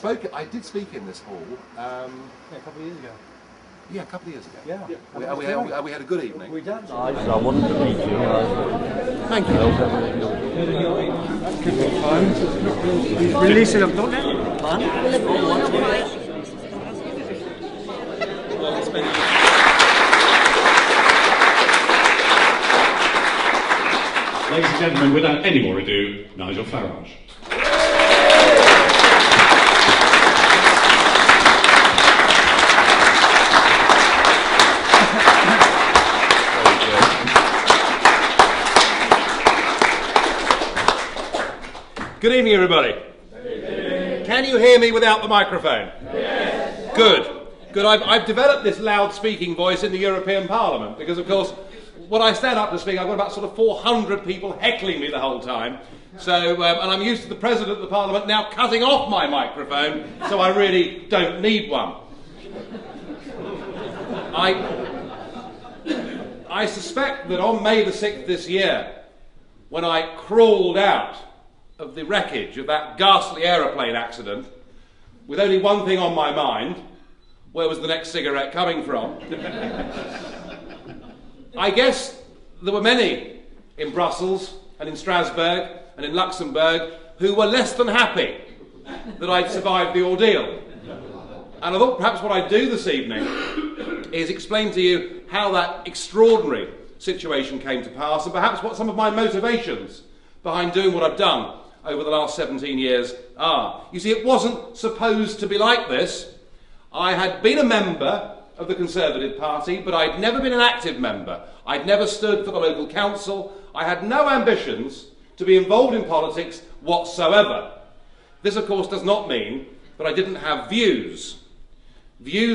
I did speak in this hall. Yeah, a couple of years ago. Yeah, a couple of years ago. Yeah. We had a good evening. We did. Nice, I wanted to meet you. Thank you. Release it up, don't you? Ladies and gentlemen, without any more ado, Nigel Farage. Good evening, everybody. Can you hear me without the microphone? Yes. Good. I've developed this loud speaking voice in the European Parliament because, of course, when I stand up to speak, I've got about sort of 400 people heckling me the whole time. So, and I'm used to the President of the Parliament now cutting off my microphone, so I really don't need one. I suspect that on May the 6th this year, when I crawled out of the wreckage of that ghastly aeroplane accident, with only one thing on my mind: where was the next cigarette coming from? I guess there were many in Brussels and in Strasbourg and in Luxembourg who were less than happy that I'd survived the ordeal. And I thought perhaps what I'd do this evening is explain to you how that extraordinary situation came to pass, and perhaps what some of my motivations behind doing what I've done over the last 17 years are. You see, it wasn't supposed to be like this. I had been a member of the Conservative Party, but I'd never been an active member. I'd never stood for the local council. I had no ambitions to be involved in politics whatsoever. This, of course, does not mean that I didn't have views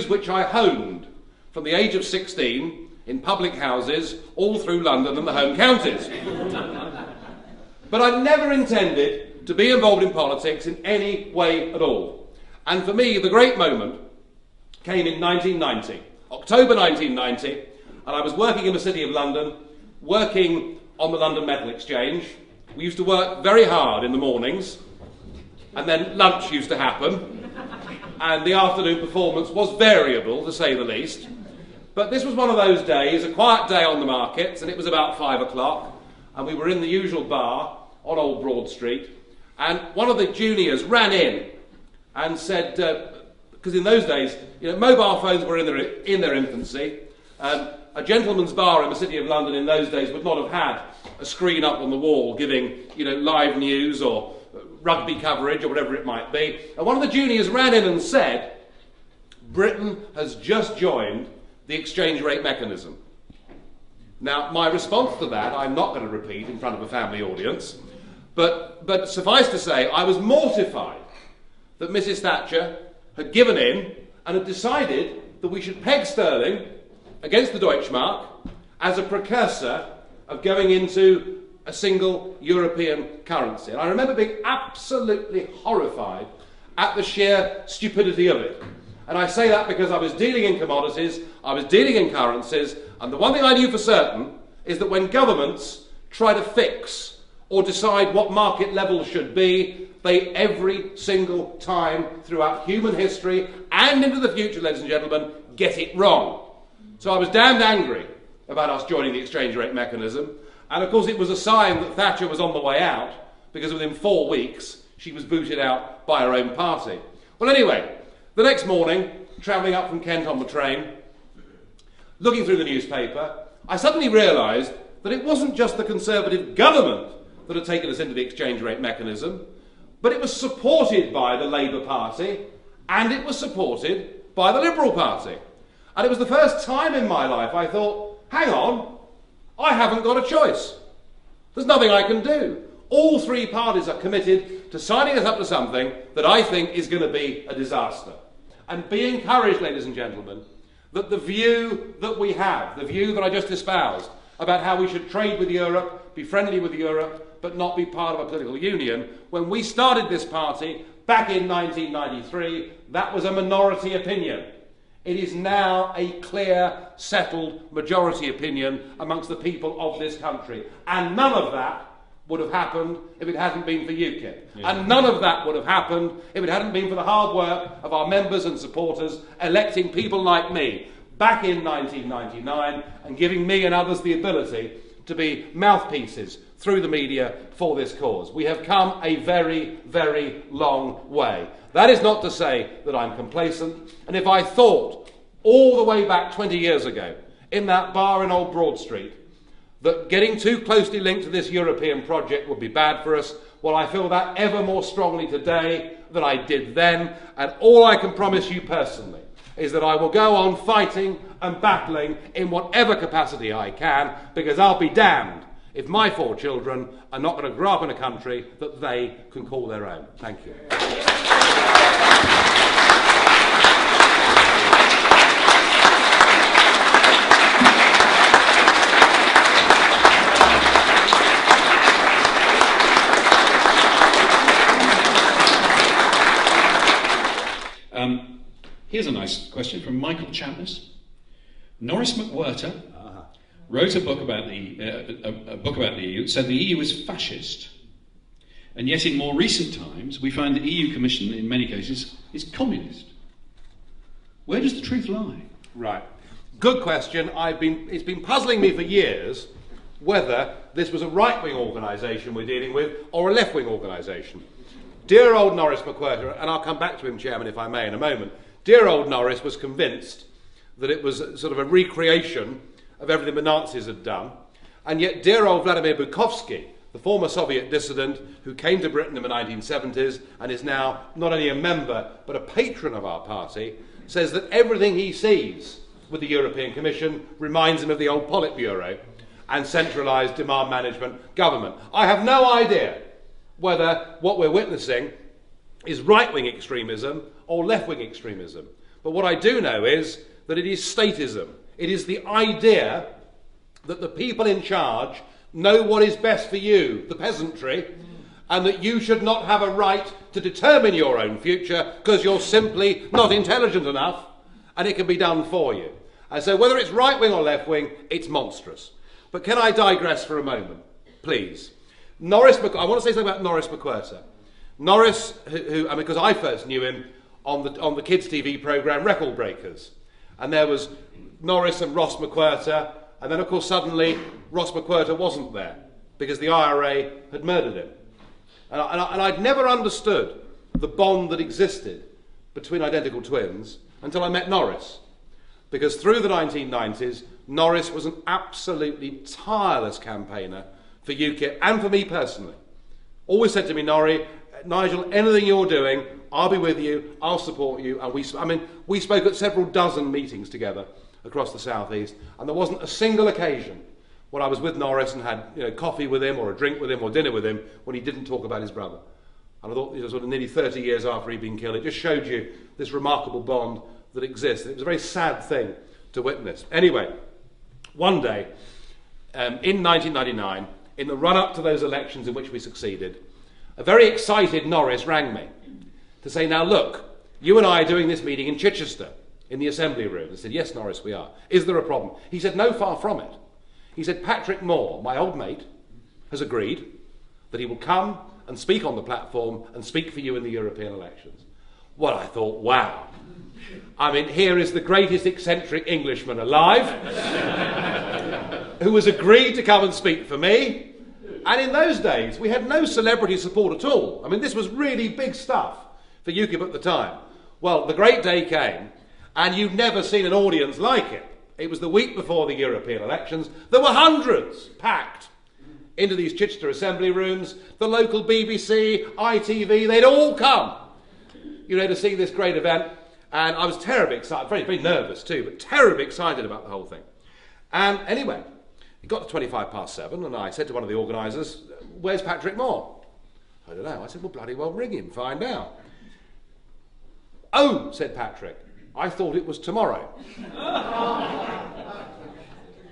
which I honed from the age of 16 in public houses all through London and the home counties. But I never intended to be involved in politics in any way at all. And for me, the great moment came in 1990, October 1990, and I was working in the City of London, working on the London Metal Exchange. We used to work very hard in the mornings, and then lunch used to happen, and the afternoon performance was variable, to say the least. But this was one of those days, a quiet day on the markets, and it was about 5 o'clock, and we were in the usual bar on Old Broad Street, and one of the juniors ran in and said, because in those days, mobile phones were in their infancy. A gentleman's bar in the City of London in those days would not have had a screen up on the wall giving, live news or rugby coverage or whatever it might be. And one of the juniors ran in and said, "Britain has just joined the exchange rate mechanism." Now, my response to that, I'm not going to repeat in front of a family audience, but suffice to say, I was mortified that Mrs. Thatcher had given in and had decided that we should peg sterling against the Deutschmark as a precursor of going into a single European currency. And I remember being absolutely horrified at the sheer stupidity of it. And I say that because I was dealing in commodities, I was dealing in currencies, and the one thing I knew for certain is that when governments try to fix or decide what market levels should be, they every single time throughout human history and into the future, ladies and gentlemen, get it wrong. So I was damned angry about us joining the exchange rate mechanism, and of course it was a sign that Thatcher was on the way out, because within 4 weeks she was booted out by her own party. Well, anyway, the next morning, travelling up from Kent on the train, looking through the newspaper, I suddenly realised that it wasn't just the Conservative government that had taken us into the exchange rate mechanism, but it was supported by the Labour Party and it was supported by the Liberal Party. And it was the first time in my life I thought, hang on, I haven't got a choice. There's nothing I can do. All three parties are committed to signing us up to something that I think is going to be a disaster. And be encouraged, ladies and gentlemen, that the view that we have, the view that I just espoused, about how we should trade with Europe, be friendly with Europe, but not be part of a political union, when we started this party back in 1993, that was a minority opinion. It is now a clear, settled majority opinion amongst the people of this country. And none of that would have happened if it hadn't been for UKIP. And none of that would have happened if it hadn't been for the hard work of our members and supporters electing people like me back in 1999 and giving me and others the ability to be mouthpieces through the media for this cause. We have come a very, very long way. That is not to say that I'm complacent, and if I thought all the way back 20 years ago in that bar in Old Broad Street that getting too closely linked to this European project would be bad for us, well, I feel that ever more strongly today than I did then, and all I can promise you personally is that I will go on fighting and battling in whatever capacity I can, because I'll be damned if my 4 children are not going to grow up in a country that they can call their own. Thank you. Here's a nice question from Michael Chapness. Norris McWhirter wrote a book about the EU. It said the EU is fascist, and yet in more recent times we find the EU Commission in many cases is communist. Where does the truth lie? Right. Good question. It's been puzzling me for years whether this was a right-wing organisation we're dealing with or a left-wing organisation. Dear old Norris McWhirter, and I'll come back to him, Chairman, if I may, in a moment. Dear old Norris was convinced that it was sort of a recreation of everything the Nazis had done, and yet dear old Vladimir Bukovsky, the former Soviet dissident who came to Britain in the 1970s and is now not only a member but a patron of our party, says that everything he sees with the European Commission reminds him of the old Politburo and centralised demand management government. I have no idea whether what we're witnessing is right-wing extremism or left-wing extremism. But what I do know is that it is statism. It is the idea that the people in charge know what is best for you, the peasantry, and that you should not have a right to determine your own future because you're simply not intelligent enough and it can be done for you. And so whether it's right-wing or left-wing, it's monstrous. But can I digress for a moment, please? I want to say something about Norris McWhirter. Norris, because I first knew him on the kids' TV programme Record Breakers. And there was Norris and Ross McWhirter, and then of course suddenly Ross McWhirter wasn't there because the IRA had murdered him. And I'd never understood the bond that existed between identical twins until I met Norris. Because through the 1990s, Norris was an absolutely tireless campaigner for UKIP and for me personally. Always said to me, Nigel, anything you're doing, I'll be with you, I'll support you. And we spoke at several dozen meetings together across the southeast, and there wasn't a single occasion when I was with Norris and had coffee with him or a drink with him or dinner with him when he didn't talk about his brother. And I thought, sort of nearly 30 years after he'd been killed, it just showed you this remarkable bond that exists. It was a very sad thing to witness. Anyway, one day, in 1999, in the run-up to those elections in which we succeeded, a very excited Norris rang me to say, now look, you and I are doing this meeting in Chichester, in the Assembly room. I said, yes, Norris, we are. Is there a problem? He said, no, far from it. He said, Patrick Moore, my old mate, has agreed that he will come and speak on the platform and speak for you in the European elections. Well, I thought, wow. I mean, here is the greatest eccentric Englishman alive who has agreed to come and speak for me. And in those days, we had no celebrity support at all. I mean, this was really big stuff for UKIP at the time. Well, the great day came, and you'd never seen an audience like it. It was the week before the European elections. There were hundreds packed into these Chichester Assembly rooms. The local BBC, ITV, they'd all come, to see this great event. And I was terribly excited, very, very nervous too, but terribly excited about the whole thing. And anyway, it got to 7:25, and I said to one of the organisers, where's Patrick Moore? I don't know. I said, well, bloody well, ring him, find out. Oh, said Patrick, I thought it was tomorrow.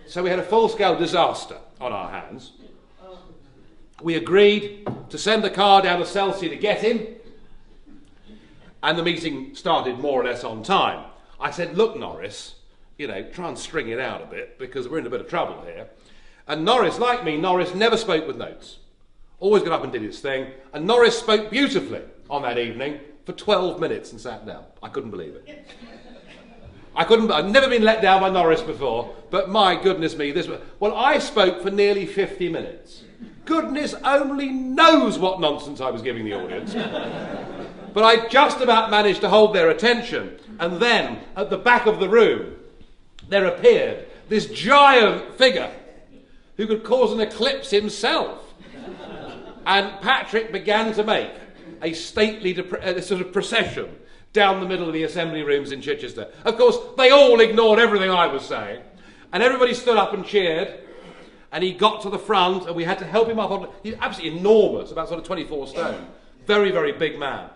So we had a full-scale disaster on our hands. We agreed to send a car down to Chelsea to get him, and the meeting started more or less on time. I said, look, Norris, try and string it out a bit because we're in a bit of trouble here. And Norris, like me, Norris never spoke with notes. always got up and did his thing, and Norris spoke beautifully on that evening for 12 minutes and sat down. I couldn't believe it. I'd never been let down by Norris before, but my goodness me, I spoke for nearly 50 minutes. Goodness only knows what nonsense I was giving the audience. But I just about managed to hold their attention, and then, at the back of the room, there appeared this giant figure who could cause an eclipse himself. And Patrick began to make a stately sort of procession down the middle of the assembly rooms in Chichester. Of course, they all ignored everything I was saying, and everybody stood up and cheered, and he got to the front, and we had to help him up on... He's absolutely enormous, about sort of 24 stone. Very, very big man.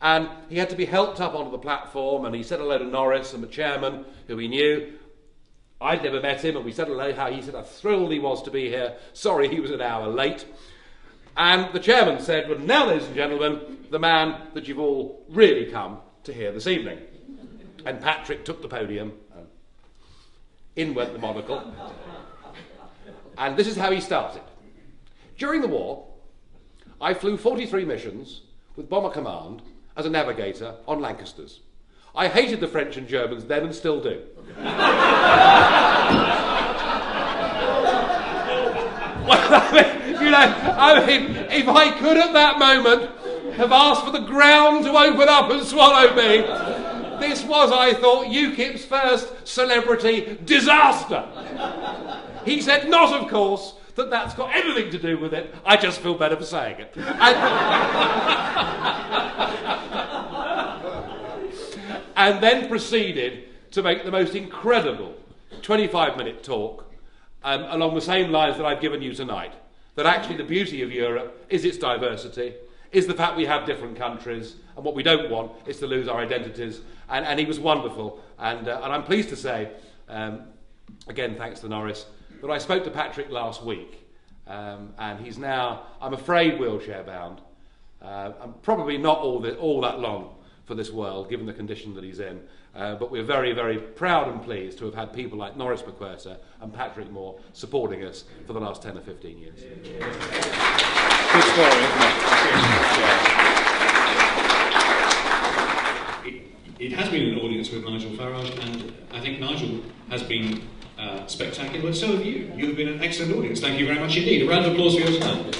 And he had to be helped up onto the platform, and he said hello to Norris and the chairman, who he knew. I'd never met him, and we said hello, how he said how thrilled he was to be here. Sorry he was an hour late. And the chairman said, well, now, ladies and gentlemen, the man that you've all really come to hear this evening. And Patrick took the podium, and in went the monocle. And this is how he started. During the war, I flew 43 missions with Bomber Command as a navigator on Lancasters. I hated the French and Germans then and still do. If I could at that moment have asked for the ground to open up and swallow me, this was, I thought, UKIP's first celebrity disaster. He said, not, of course, that that's got anything to do with it. I just feel better for saying it. And then proceeded to make the most incredible 25-minute talk along the same lines that I've given you tonight. That actually the beauty of Europe is its diversity, is the fact we have different countries, and what we don't want is to lose our identities. And he was wonderful. And I'm pleased to say, again, thanks to Norris, that I spoke to Patrick last week. And he's now, I'm afraid, wheelchair-bound. And probably not all that long for this world, given the condition that he's in. But we're very, very proud and pleased to have had people like Norris McWhirter and Patrick Moore supporting us for the last 10 or 15 years. Good story, isn't it? It has been an audience with Nigel Farage, and I think Nigel has been spectacular, but so have you. You've been an excellent audience. Thank you very much indeed. A round of applause for your time.